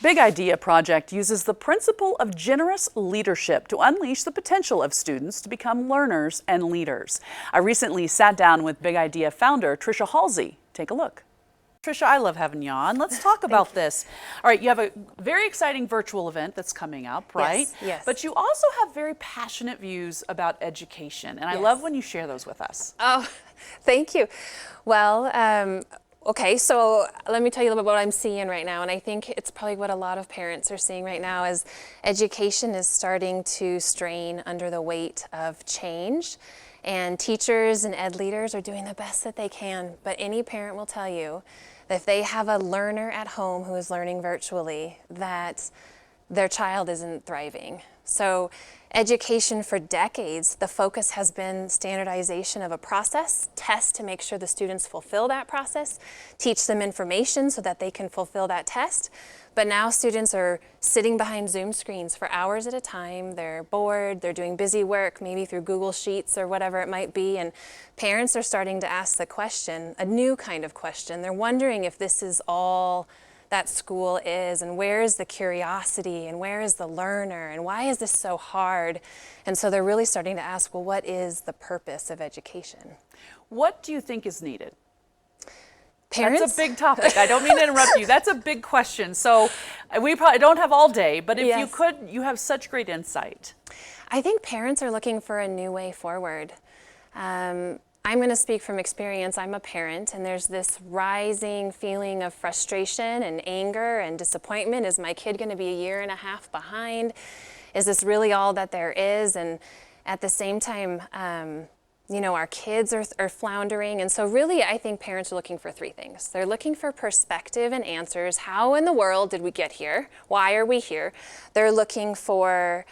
Big Idea Project uses the principle of generous leadership to unleash the potential of students to become learners and leaders. I recently sat down with Big Idea founder Trisha Halsey. Take a look. Trisha, I love having you on. Let's talk about this. All right, you have a very exciting virtual event that's coming up, right? Yes. But you also have very passionate views about education, and I love when you share those with us. Oh, thank you. Well, okay, so let me tell you a little bit what I'm seeing right now, and I think it's probably what a lot of parents are seeing right now is education is starting to strain under the weight of change, and teachers and ed leaders are doing the best that they can, but any parent will tell you that if they have a learner at home who is learning virtually, that their child isn't thriving. So education for decades, the focus has been standardization of a process, test to make sure the students fulfill that process, teach them information so that they can fulfill that test. But now students are sitting behind Zoom screens for hours at a time. They're bored, they're doing busy work, maybe through Google Sheets or whatever it might be. And parents are starting to ask the question, a new kind of question. They're wondering if this is all that school is, and where is the curiosity, and where is the learner, and why is this so hard? And so they're really starting to ask, well, what is the purpose of education? What do you think is needed? Parents? That's a big topic. I don't mean to interrupt you. That's a big question. So we probably don't have all day, but if you could, you have such great insight. I think parents are looking for a new way forward. I'm going to speak from experience. I'm a parent, and there's this rising feeling of frustration and anger and disappointment. Is my kid going to be a year and a half behind? Is this really all that there is? And at the same time, you know, our kids are floundering. And so really, I think parents are looking for three things. They're looking for perspective and answers. How in the world did we get here? Why are we here? They're looking for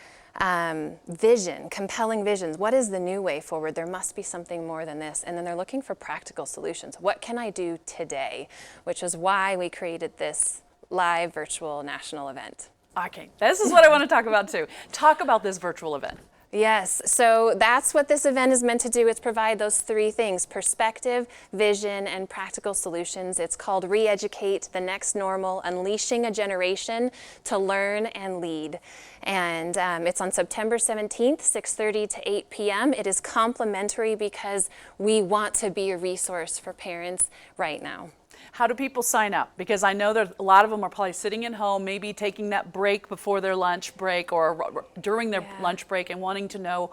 vision, compelling visions. What is the new way forward? There must be something more than this. And then they're looking for practical solutions. What can I do today? Which is why we created this live virtual national event. Okay, this is what I want to talk about too. Talk about this virtual event. Yes, so that's what this event is meant to do. It's provide those three things: perspective, vision, and practical solutions. It's called Re-Educate the Next Normal, Unleashing a Generation to Learn and Lead. And it's on September 17th, 6:30 to 8 p.m. It is complimentary because we want to be a resource for parents right now. How do people sign up? Because I know that a lot of them are probably sitting at home, maybe taking that break before their lunch break or during their lunch break and wanting to know,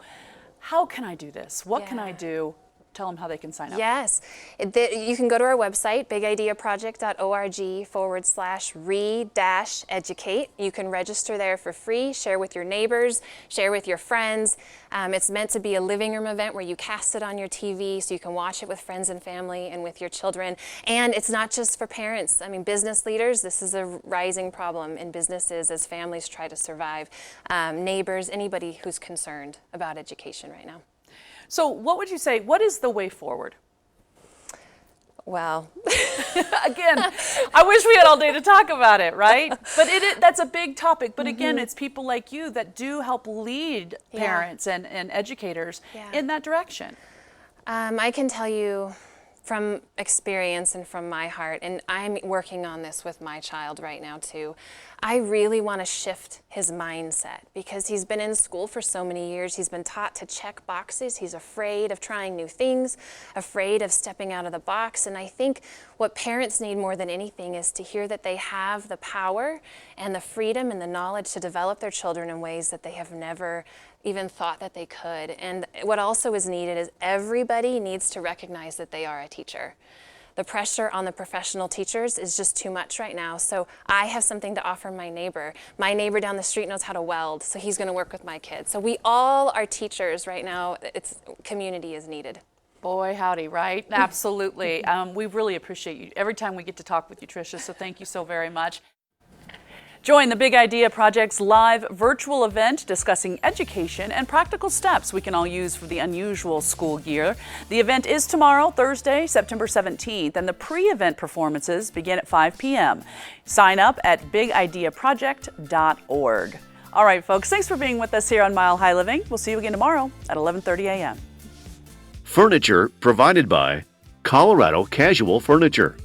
how can I do this? What can I do? Tell them how they can sign up. Yes, you can go to our website, bigideaproject.org/re-educate. You can register there for free, share with your neighbors, share with your friends. It's meant to be a living room event where you cast it on your TV so you can watch it with friends and family and with your children. And it's not just for parents. I mean, business leaders, this is a rising problem in businesses as families try to survive. Neighbors, anybody who's concerned about education right now. So what would you say, what is the way forward? Well, again, I wish we had all day to talk about it, right? But that's a big topic. But again, it's people like you that do help lead parents and educators in that direction. I can tell you from experience and from my heart, and I'm working on this with my child right now too, I really want to shift his mindset because he's been in school for so many years. He's been taught to check boxes. He's afraid of trying new things, afraid of stepping out of the box. And I think what parents need more than anything is to hear that they have the power and the freedom and the knowledge to develop their children in ways that they have never even thought that they could. And what also is needed is everybody needs to recognize that they are a teacher. The pressure on the professional teachers is just too much right now. So I have something to offer my neighbor. My neighbor down the street knows how to weld, so he's going to work with my kids. So we all are teachers right now. Community is needed. Boy, howdy, right? Absolutely. We really appreciate you every time we get to talk with you, Trisha, so thank you so very much. Join the Big Idea Project's live virtual event discussing education and practical steps we can all use for the unusual school year. The event is tomorrow, Thursday, September 17th, and the pre-event performances begin at 5 p.m. Sign up at bigideaproject.org. All right, folks, thanks for being with us here on Mile High Living. We'll see you again tomorrow at 11:30 a.m. Furniture provided by Colorado Casual Furniture.